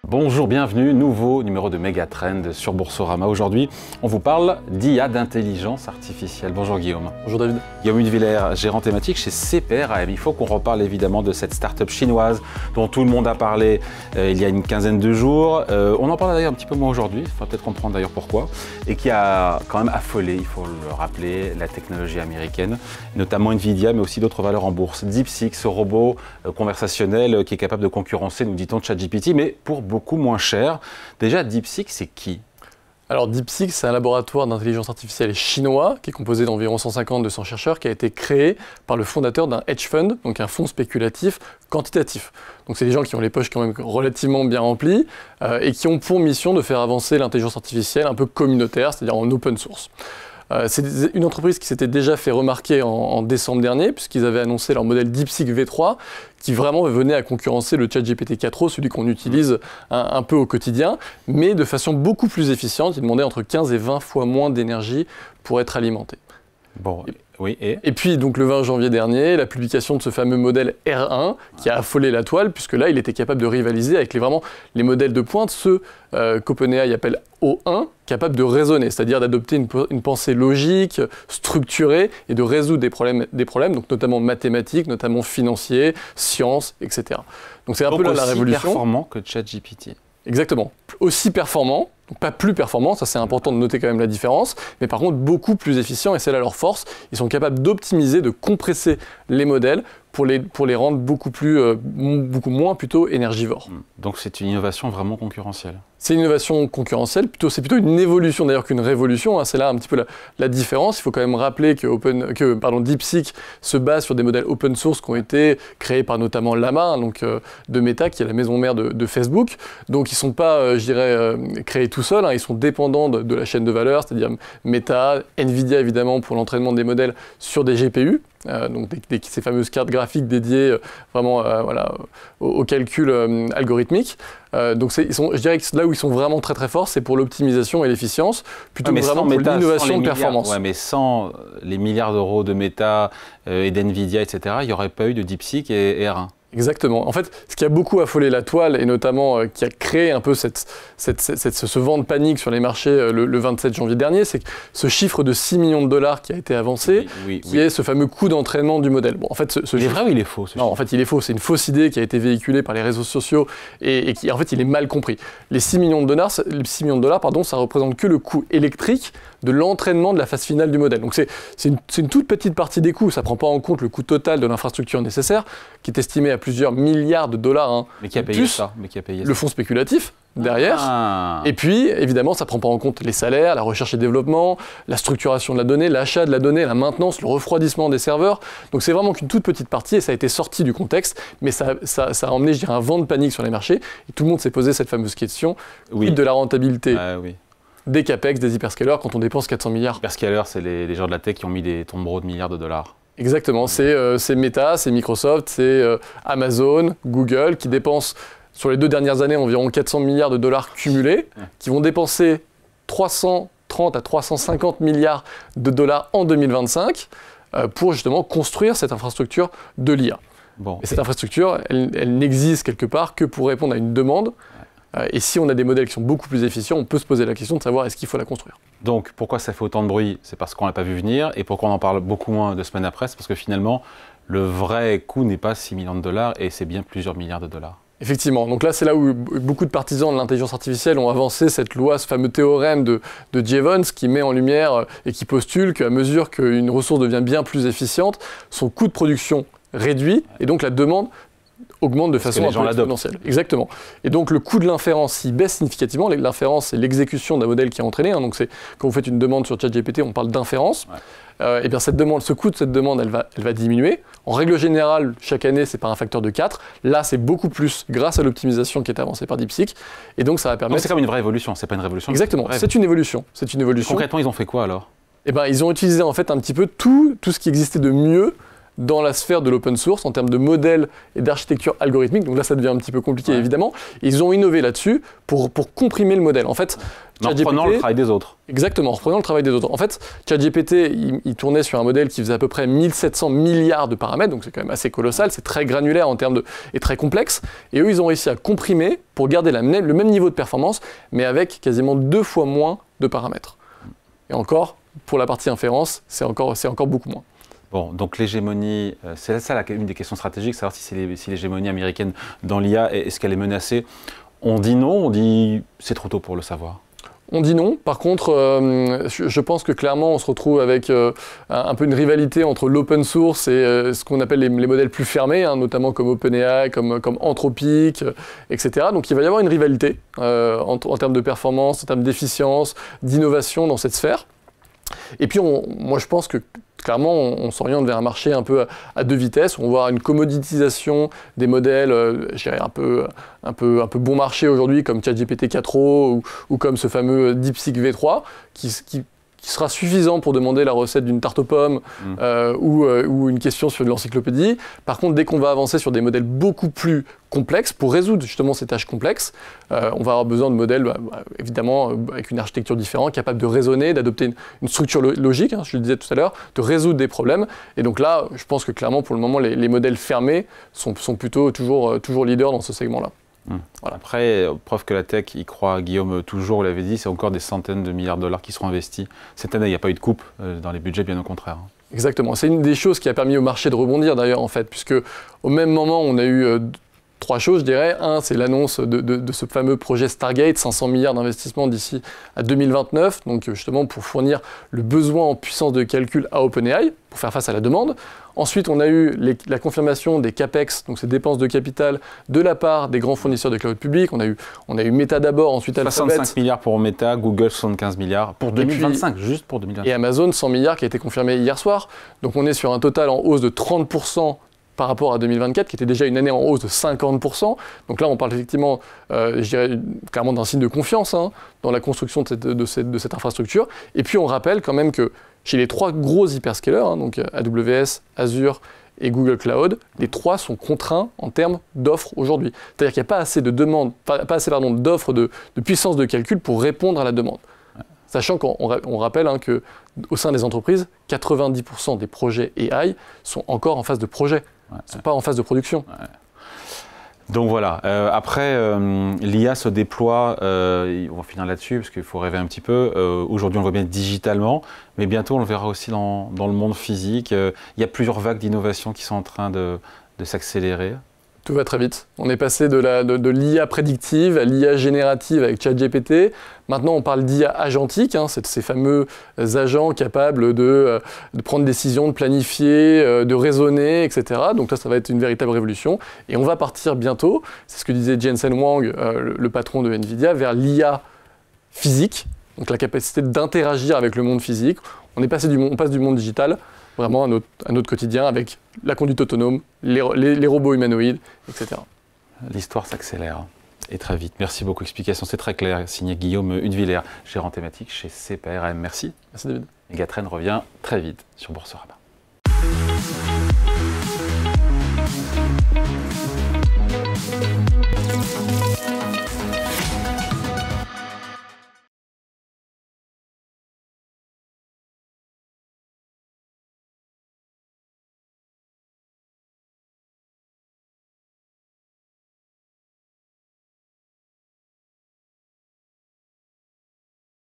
Bonjour, bienvenue, nouveau numéro de Megatrend sur Boursorama. Aujourd'hui, on vous parle d'IA, d'intelligence artificielle. Bonjour Guillaume. Bonjour David. Guillaume Hudevillers, gérant thématique chez CPRAM. Il faut qu'on reparle évidemment de cette start-up chinoise dont tout le monde a parlé il y a une quinzaine de jours. On en parle d'ailleurs un petit peu moins aujourd'hui, il faudra peut-être comprendre d'ailleurs pourquoi. Et qui a quand même affolé, il faut le rappeler, la technologie américaine, notamment Nvidia, mais aussi d'autres valeurs en bourse. DeepSeek, ce robot conversationnel qui est capable de concurrencer, nous dit-on, ChatGPT, mais pour beaucoup moins cher. Déjà, DeepSeek, c'est qui ? Alors DeepSeek, c'est un laboratoire d'intelligence artificielle chinois qui est composé d'environ 150-200 chercheurs qui a été créé par le fondateur d'un hedge fund, donc un fonds spéculatif quantitatif. Donc c'est des gens qui ont les poches quand même relativement bien remplies et qui ont pour mission de faire avancer l'intelligence artificielle un peu communautaire, c'est-à-dire en open source. C'est une entreprise qui s'était déjà fait remarquer en décembre dernier, puisqu'ils avaient annoncé leur modèle DeepSeek V3, qui vraiment venait à concurrencer le ChatGPT 4o, celui qu'on utilise un peu au quotidien, mais de façon beaucoup plus efficiente. Ils demandaient entre 15 et 20 fois moins d'énergie pour être alimenté. Bon, oui, et puis, donc, le 20 janvier dernier, la publication de ce fameux modèle R1 qui a affolé la toile, puisque là, il était capable de rivaliser avec les modèles de pointe, ceux qu'OpenAI appelle O1, capables de raisonner, c'est-à-dire d'adopter une pensée logique, structurée, et de résoudre des problèmes, donc notamment mathématiques, notamment financiers, sciences, etc. Donc c'est un peu là la révolution. Aussi performant que ChatGPT. Exactement. Aussi performant, donc pas plus performant, ça c'est important de noter quand même la différence, mais par contre beaucoup plus efficient, et c'est là leur force. Ils sont capables d'optimiser, de compresser les modèles pour les rendre beaucoup moins plutôt énergivores. Donc c'est une innovation vraiment concurrentielle. C'est une innovation concurrentielle, c'est plutôt une évolution d'ailleurs qu'une révolution, hein. C'est là un petit peu la différence. Il faut quand même rappeler que DeepSeek se base sur des modèles open source qui ont été créés par notamment Llama, de Meta, qui est la maison mère de Facebook. Donc ils ne sont pas, créés tout seuls, hein. Ils sont dépendants de la chaîne de valeur, c'est-à-dire Meta, Nvidia évidemment pour l'entraînement des modèles sur des GPU. Donc ces fameuses cartes graphiques dédiées au calcul algorithmique. Donc je dirais que là où ils sont vraiment très très forts, c'est pour l'optimisation et l'efficience, plutôt que vraiment pour l'innovation de performance. Ouais, mais sans les milliards d'euros de Meta et d'Nvidia, etc., il n'y aurait pas eu de DeepSeek et R1. Exactement. En fait, ce qui a beaucoup affolé la toile, et notamment qui a créé un peu ce vent de panique sur les marchés le 27 janvier dernier, c'est que ce chiffre de 6 millions de dollars qui a été avancé, qui est ce fameux coût d'entraînement du modèle. Bon, en fait, il est vrai ou il est faux ? Non, en fait, il est faux. C'est une fausse idée qui a été véhiculée par les réseaux sociaux et qui, en fait, il est mal compris. Les 6 millions de dollars, ça représente que le coût électrique de l'entraînement de la phase finale du modèle. Donc c'est une toute petite partie des coûts, ça ne prend pas en compte le coût total de l'infrastructure nécessaire, qui est estimé à plusieurs milliards de dollars. Hein, mais qui a payé ça ? Le fonds spéculatif derrière. Et puis, évidemment, ça ne prend pas en compte les salaires, la recherche et développement, la structuration de la donnée, l'achat de la donnée, la maintenance, le refroidissement des serveurs. Donc c'est vraiment qu'une toute petite partie, et ça a été sorti du contexte, mais ça a emmené, je dirais, un vent de panique sur les marchés, et tout le monde s'est posé cette fameuse question, de la rentabilité des CAPEX, des hyperscalers, quand on dépense 400 milliards. Hyperscalers, c'est les gens de la tech qui ont mis des tombereaux de milliards de dollars. Exactement, c'est Meta, c'est Microsoft, c'est Amazon, Google, qui dépensent sur les 2 dernières années environ 400 milliards de dollars cumulés, qui vont dépenser 330 à 350 milliards de dollars en 2025 pour justement construire cette infrastructure de l'IA. Et cette infrastructure, elle n'existe quelque part que pour répondre à une demande. Et si on a des modèles qui sont beaucoup plus efficients, on peut se poser la question de savoir est-ce qu'il faut la construire. Donc pourquoi ça fait autant de bruit ? C'est parce qu'on ne l'a pas vu venir. Et pourquoi on en parle beaucoup moins 2 semaines après ? C'est parce que finalement, le vrai coût n'est pas 6 millions de dollars et c'est bien plusieurs milliards de dollars. Effectivement. Donc là, c'est là où beaucoup de partisans de l'intelligence artificielle ont avancé cette loi, ce fameux théorème de Jevons, qui met en lumière et qui postule qu'à mesure qu'une ressource devient bien plus efficiente, son coût de production réduit et donc la demande augmente de façon un peu exponentielle. Exactement. Et donc le coût de l'inférence, s'il baisse significativement, l'inférence c'est l'exécution d'un modèle qui est entraîné, hein, donc c'est quand vous faites une demande sur ChatGPT, on parle d'inférence. Et bien ce coût de cette demande, elle va diminuer. En règle générale, chaque année, c'est par un facteur de 4. Là, c'est beaucoup plus grâce à l'optimisation qui est avancée par DeepSeek. Et donc ça va permettre... Donc c'est comme une vraie évolution, c'est pas une révolution. Exactement, c'est une évolution. Concrètement, ils ont fait quoi alors ? Eh ben, ils ont utilisé en fait un petit peu tout ce qui existait de mieux dans la sphère de l'open source en termes de modèles et d'architecture algorithmique. Donc là, ça devient un petit peu compliqué, évidemment. Et ils ont innové là-dessus pour comprimer le modèle. En fait, en reprenant le travail des autres. Exactement, en reprenant le travail des autres. En fait, ChatGPT, il tournait sur un modèle qui faisait à peu près 1700 milliards de paramètres, donc c'est quand même assez colossal, c'est très granulaire en termes et très complexe. Et eux, ils ont réussi à comprimer pour garder le même niveau de performance, mais avec quasiment 2 fois moins de paramètres. Et encore, pour la partie inférence, c'est encore beaucoup moins. Bon, donc l'hégémonie, c'est ça une des questions stratégiques, savoir si l'hégémonie américaine dans l'IA, est-ce qu'elle est menacée? On dit non, on dit c'est trop tôt pour le savoir. On dit non. Par contre, je pense que clairement, on se retrouve avec un peu une rivalité entre l'open source et ce qu'on appelle les modèles plus fermés, hein, notamment comme OpenAI, comme Anthropic, etc. Donc il va y avoir une rivalité en termes de performance, en termes d'efficience, d'innovation dans cette sphère. Et puis, moi, je pense que clairement, on s'oriente vers un marché un peu à 2 vitesses. On va avoir une commoditisation des modèles, je dirais un peu bon marché aujourd'hui, comme ChatGPT 4o ou comme ce fameux DeepSeek V3, qui sera suffisant pour demander la recette d'une tarte aux pommes ou une question sur l'encyclopédie. Par contre, dès qu'on va avancer sur des modèles beaucoup plus complexes, pour résoudre justement ces tâches complexes, on va avoir besoin de modèles, évidemment, avec une architecture différente, capable de raisonner, d'adopter une structure logique, hein, je le disais tout à l'heure, de résoudre des problèmes. Et donc là, je pense que clairement, pour le moment, les modèles fermés sont plutôt toujours leaders dans ce segment-là. Voilà. Après, preuve que la tech y croit, Guillaume, toujours, vous l'avez dit, c'est encore des centaines de milliards de dollars qui seront investis. Cette année, il n'y a pas eu de coupe dans les budgets, bien au contraire. Exactement. C'est une des choses qui a permis au marché de rebondir d'ailleurs, en fait, puisque au même moment, on a eu 3 choses, je dirais. Un, c'est l'annonce de ce fameux projet Stargate, 500 milliards d'investissements d'ici à 2029, donc justement pour fournir le besoin en puissance de calcul à OpenAI, pour faire face à la demande. Ensuite, on a eu la confirmation des CAPEX, donc ces dépenses de capital, de la part des grands fournisseurs de cloud public. On a eu Meta d'abord, ensuite Alphabet. 65 milliards pour Meta, Google 75 milliards pour 2025, juste pour 2025. Et Amazon 100 milliards qui a été confirmé hier soir. Donc on est sur un total en hausse de 30% par rapport à 2024, qui était déjà une année en hausse de 50%. Donc là, on parle effectivement, je dirais, clairement d'un signe de confiance dans la construction de cette infrastructure. Et puis on rappelle quand même que chez les 3 gros hyperscalers, donc AWS, Azure et Google Cloud, les 3 sont contraints en termes d'offres aujourd'hui. C'est-à-dire qu'il n'y a pas assez d'offres de puissance de calcul pour répondre à la demande. Ouais. Sachant qu'on rappelle qu'au sein des entreprises, 90% des projets AI sont encore en phase de projet, ne sont pas en phase de production. Ouais. Donc voilà, après l'IA se déploie, on va finir là-dessus parce qu'il faut rêver un petit peu, aujourd'hui on le voit bien digitalement, mais bientôt on le verra aussi dans le monde physique. Il y a plusieurs vagues d'innovation qui sont en train de s'accélérer. Tout va très vite. On est passé de l'IA prédictive à l'IA générative avec ChatGPT. Maintenant, on parle d'IA agentique, c'est ces fameux agents capables de prendre des décisions, de planifier, de raisonner, etc. Donc ça va être une véritable révolution. Et on va partir bientôt, c'est ce que disait Jensen Huang, le patron de NVIDIA, vers l'IA physique, donc la capacité d'interagir avec le monde physique. On passe du monde digital vraiment à notre quotidien avec la conduite autonome, les robots humanoïdes, etc. L'histoire s'accélère et très vite. Merci beaucoup. Explication, c'est très clair. Signé Guillaume Huneviller, gérant thématique chez CPRM. Merci. Merci David. Megatrend revient très vite sur Boursorama.